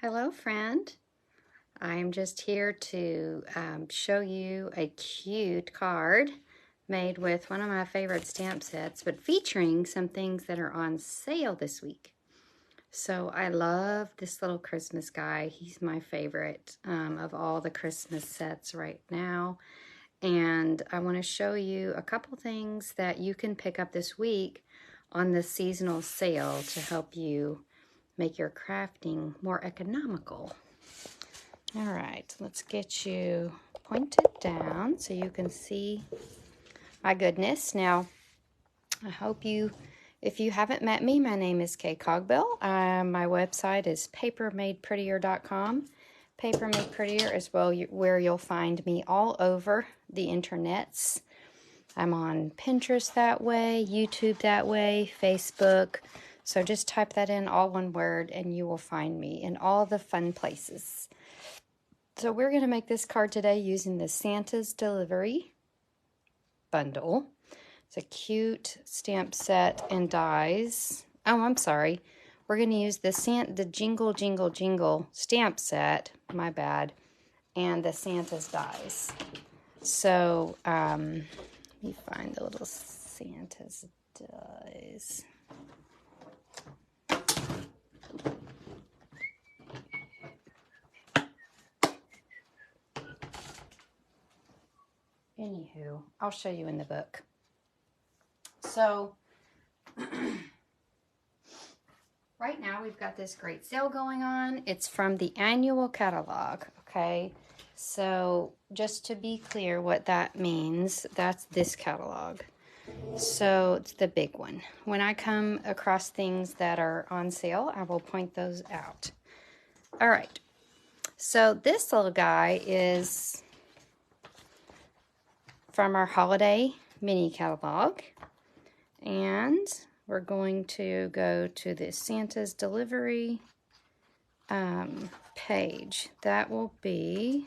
Hello, friend. I'm just here to show you a cute card made with one of my favorite stamp sets, but featuring some things that are on sale this week. So I love this little Christmas guy. He's my favorite of all the Christmas sets right now. And I want to show you a couple things that you can pick up this week on the seasonal sale to help you make your crafting more economical. All right, let's get you pointed down so you can see my goodness. Now, I hope if you haven't met me, my name is Kay Cogbill. My website is papermadeprettier.com. Paper Made Prettier is where you'll find me all over the internets. I'm on Pinterest that way, YouTube that way, Facebook. So just type that in, all one word, and you will find me in all the fun places. So we're going to make this card today using the Santa's Delivery bundle. It's a cute stamp set and dies. Oh, I'm sorry. We're going to use the Jingle Jingle Jingle stamp set, my bad, and the Santa's dies. So, let me find the little Santa's dies. Anywho, I'll show you in the book. So, right now we've got this great sale going on. It's from the annual catalog, okay? So, just to be clear what that means, that's this catalog. So, it's the big one. When I come across things that are on sale, I will point those out. All right. So, this little guy is from our holiday mini catalog. And we're going to go to the Santa's Delivery page. That will be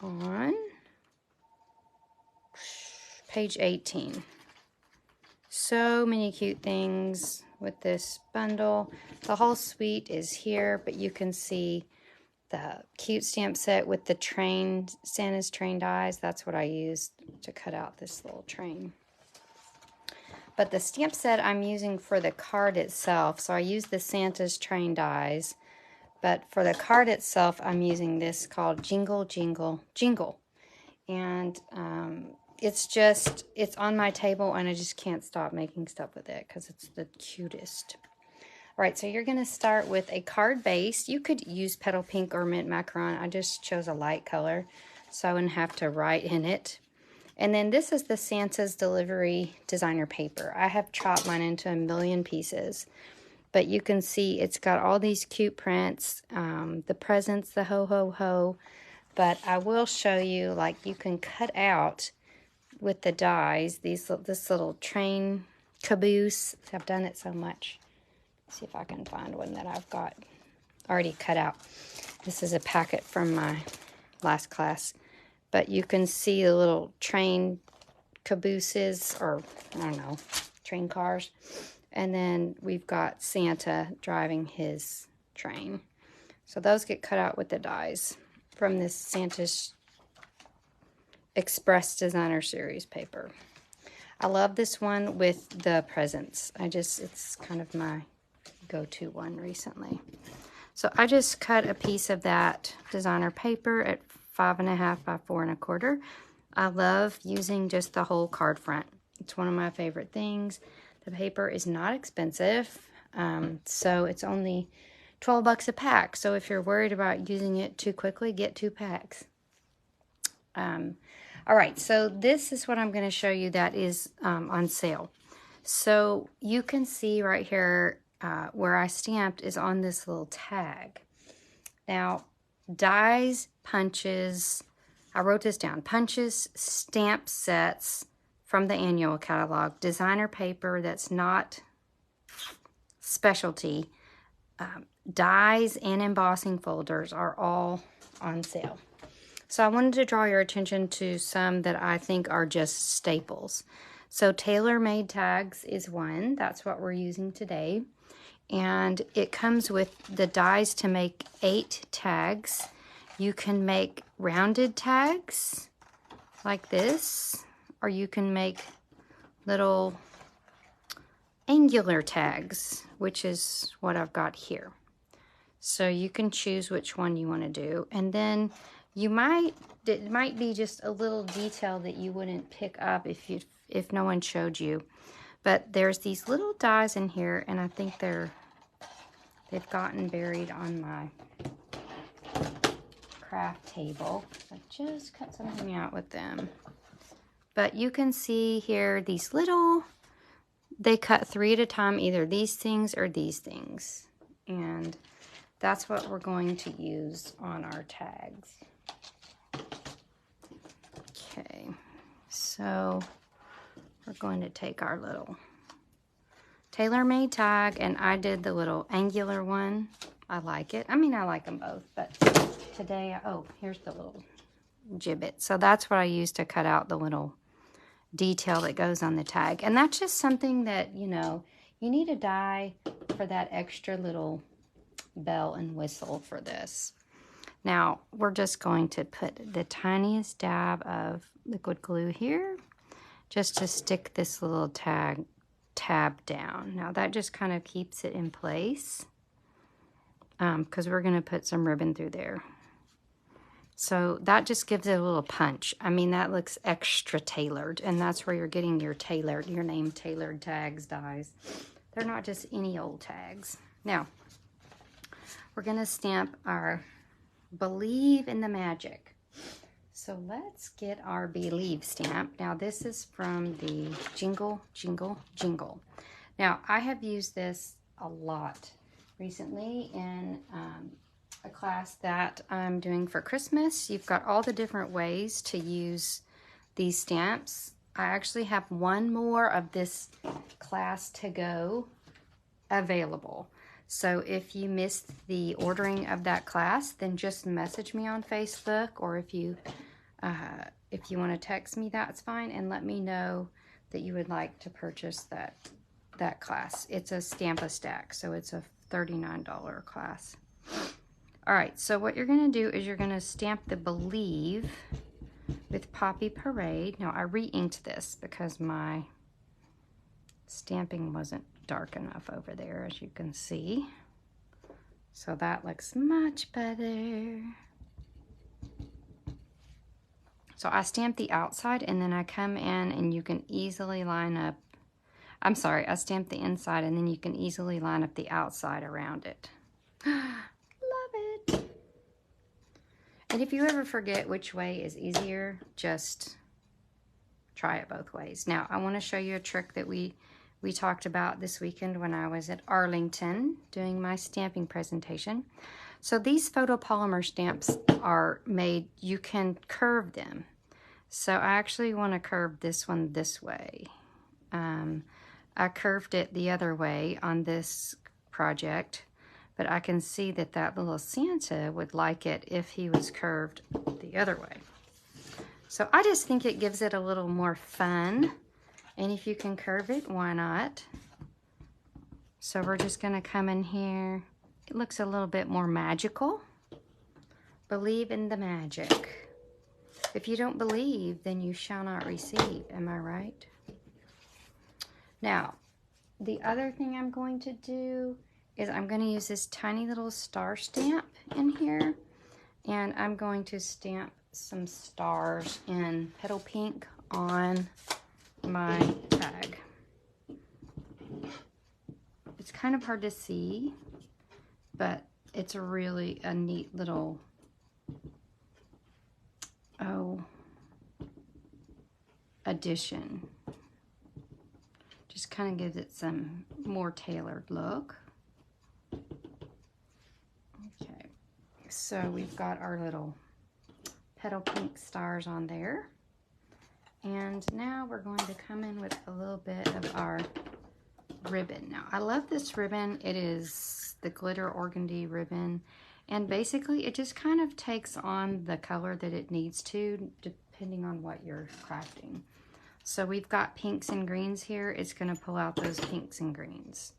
on page 18. So many cute things with this bundle. The whole suite is here, but you can see the cute stamp set with the Santa's train dies. That's what I used to cut out this little train. But the stamp set I'm using for the card itself, so I use the Santa's train dies, but for the card itself, I'm using this called Jingle Jingle Jingle. And it's on my table, and I just can't stop making stuff with it because it's the cutest. All right, so you're going to start with a card base. You could use Petal Pink or Mint Macaron. I just chose a light color, so I wouldn't have to write in it. And then this is the Santa's Delivery designer paper. I have chopped mine into a million pieces. But you can see it's got all these cute prints. The presents, the ho, ho, ho. But I will show you, like, you can cut out with the dies this little train caboose. I've done it so much. Let's see if I can find one that I've got already cut out. This is a packet from my last class. But you can see the little train cabooses, or I don't know, train cars. And then we've got Santa driving his train. So those get cut out with the dies from this Santa's Express Designer Series paper. I love this one with the presents. It's kind of my go-to one recently. So I just cut a piece of that designer paper at 5.5 by 4 1/4. I love using just the whole card front. It's one of my favorite things. The paper is not expensive, so it's only 12 bucks a pack. So if you're worried about using it too quickly, get 2 packs. All right, so this is what I'm going to show you that is on sale. So you can see right here where I stamped is on this little tag. Now, dies, punches, I wrote this down, punches, stamp sets from the annual catalog, designer paper that's not specialty, dies and embossing folders are all on sale. So I wanted to draw your attention to some that I think are just staples. So Tailor made tags is one. That's what we're using today. And it comes with the dies to make 8 tags. You can make rounded tags like this, or you can make little angular tags, which is what I've got here. So you can choose which one you want to do. And then it might be just a little detail that you wouldn't pick up if no one showed you. But there's these little dies in here, and I think they've gotten buried on my craft table. I just cut something out with them. But you can see here these little, they cut 3 at a time, either these things or these things. And that's what we're going to use on our tags. Okay, so we're going to take our little tailor-made tag, and I did the little angular one. I like it. I mean, I like them both, but today, oh, here's the little gibbet. So that's what I used to cut out the little detail that goes on the tag. And that's just something that, you know, you need a die for that extra little bell and whistle for this. Now, we're just going to put the tiniest dab of liquid glue here just to stick this little tab down. Now, that just kind of keeps it in place because we're going to put some ribbon through there. So that just gives it a little punch. I mean, that looks extra tailored, and that's where you're getting your name tailored tags dies. They're not just any old tags. Now, we're going to stamp our Believe in the Magic. So let's get our Believe stamp. Now, this is from the Jingle, Jingle, Jingle. Now, I have used this a lot recently in a class that I'm doing for Christmas. You've got all the different ways to use these stamps. I actually have one more of this class to go available. So if you missed the ordering of that class, then just message me on Facebook, or if you want to text me, that's fine, and let me know that you would like to purchase that class. It's a Stamp-A-Stack, so it's a $39 class. All right, so what you're going to do is you're going to stamp the Believe with Poppy Parade. Now, I re-inked this because my stamping wasn't dark enough over there, as you can see. So that looks much better. So I stamped the outside, and then I come in and you can easily line up, I'm sorry, I stamped the inside, and then you can easily line up the outside around it. Love it. And if you ever forget which way is easier, just try it both ways. Now, I want to show you a trick that we talked about this weekend when I was at Arlington doing my stamping presentation. So these photopolymer stamps are made, you can curve them. So I actually want to curve this one this way. I curved it the other way on this project, but I can see that that little Santa would like it if he was curved the other way. So I just think it gives it a little more fun. And if you can curve it, why not? So we're just going to come in here. It looks a little bit more magical. Believe in the magic. If you don't believe, then you shall not receive. Am I right? Now, the other thing I'm going to do is I'm going to use this tiny little star stamp in here. And I'm going to stamp some stars in petal pink on my tag. It's kind of hard to see, but it's really a neat little, addition. Just kind of gives it some more tailored look. Okay, so we've got our little petal pink stars on there. And now we're going to come in with a little bit of our ribbon. Now, I love this ribbon. It is the glitter organdy ribbon. And basically, it just kind of takes on the color that it needs to, depending on what you're crafting. So we've got pinks and greens here. It's going to pull out those pinks and greens.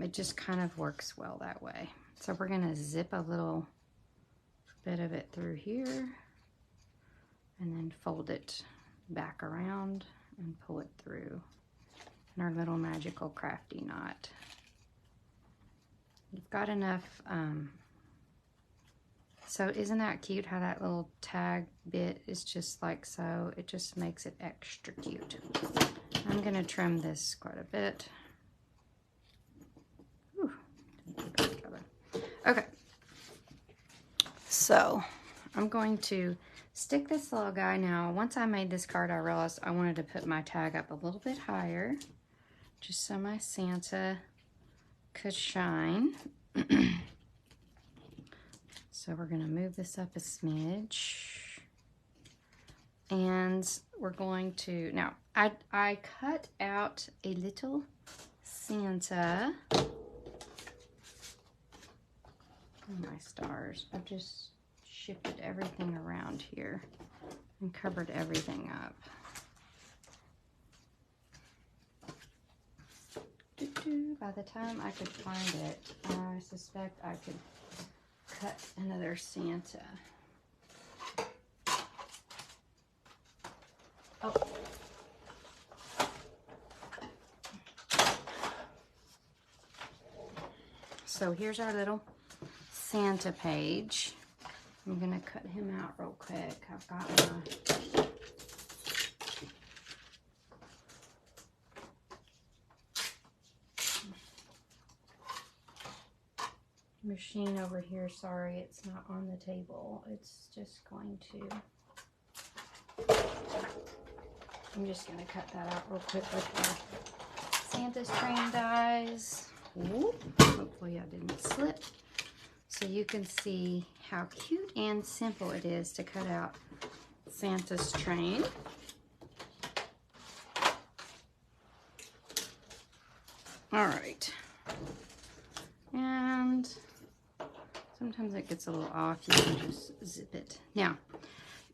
It just kind of works well that way. So we're going to zip a little bit of it through here and then fold it back around and pull it through in our little magical crafty knot. You've got enough, so isn't that cute how that little tag bit is just like so? It just makes it extra cute. I'm gonna trim this quite a bit. Whew. Okay, so I'm going to stick this little guy now. Once I made this card, I realized I wanted to put my tag up a little bit higher, just so my Santa could shine. So we're going to move this up a smidge. And we're going to, now I cut out a little Santa. Oh my stars. I've just shifted everything around here and covered everything up. By the time I could find it, I suspect I could cut another Santa. Oh. So here's our little Santa page. I'm gonna cut him out real quick. I've got my machine over here. Sorry, it's not on the table. It's just going to, I'm just gonna cut that out real quick with the Santa's train dies. Whoop. Hopefully I didn't slip. So you can see how cute and simple it is to cut out Santa's train. All right. And sometimes it gets a little off. You can just zip it. Now,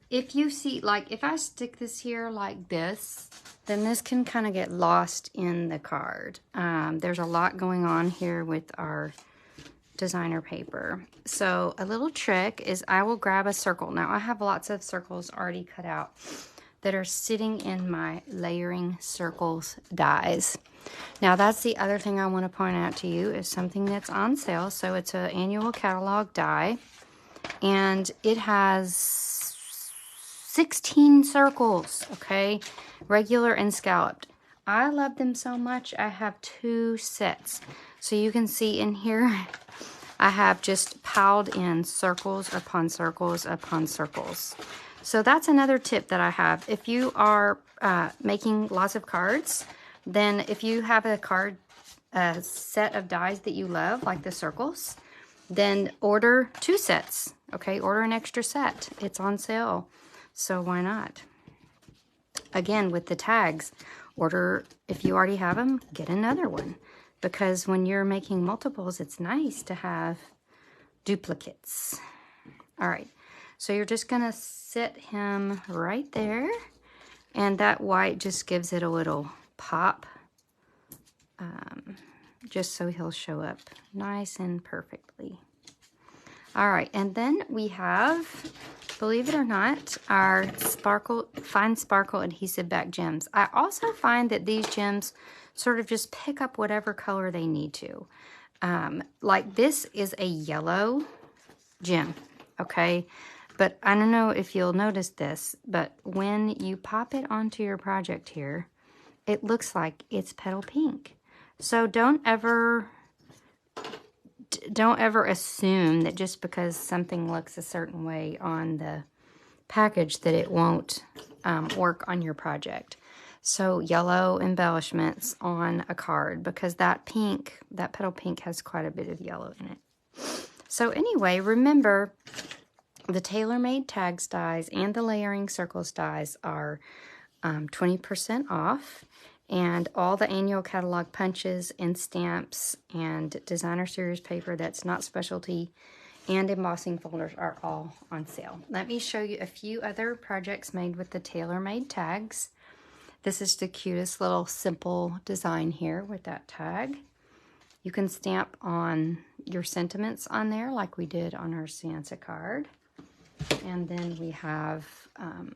if you see, like if I stick this here like this, then this can kind of get lost in the card. There's a lot going on here with our designer paper. So a little trick is I will grab a circle. Now I have lots of circles already cut out that are sitting in my layering circles dies. Now that's the other thing I want to point out to you is something that's on sale. So it's an annual catalog die and it has 16 circles, okay? Regular and scalloped. I love them so much. I have 2 sets. So you can see in here, I have just piled in circles upon circles upon circles. So that's another tip that I have. If you are making lots of cards, then if you have a card set of dies that you love, like the circles, then order 2 sets, okay? Order an extra set. It's on sale, so why not? Again, with the tags, order, if you already have them, get another one. Because when you're making multiples, it's nice to have duplicates. All right, so you're just gonna sit him right there, and that white just gives it a little pop, just so he'll show up nice and perfectly. All right, and then we have, believe it or not, our fine sparkle adhesive back gems. I also find that these gems sort of just pick up whatever color they need to. Like this is a yellow gem, okay? But I don't know if you'll notice this, but when you pop it onto your project here, it looks like it's petal pink. So don't ever assume that just because something looks a certain way on the package that it won't work on your project. So yellow embellishments on a card, because that pink, that petal pink has quite a bit of yellow in it. So anyway, remember the tailor-made tags dies and the layering circles dies are 20% off, and all the annual catalog punches and stamps and designer series paper that's not specialty and embossing folders are all on sale. Let me show you a few other projects made with the tailor-made tags. This is the cutest little simple design here with that tag. You can stamp on your sentiments on there like we did on our Santa card. And then we have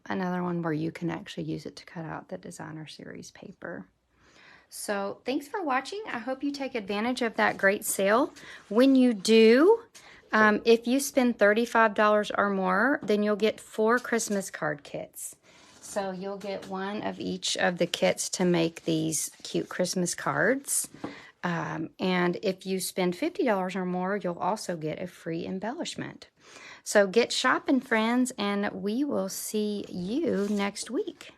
another one where you can actually use it to cut out the designer series paper. So thanks for watching. I hope you take advantage of that great sale. When you do, if you spend $35 or more, then you'll get 4 Christmas card kits. So you'll get one of each of the kits to make these cute Christmas cards. And if you spend $50 or more, you'll also get a free embellishment. So get shopping, friends, and we will see you next week.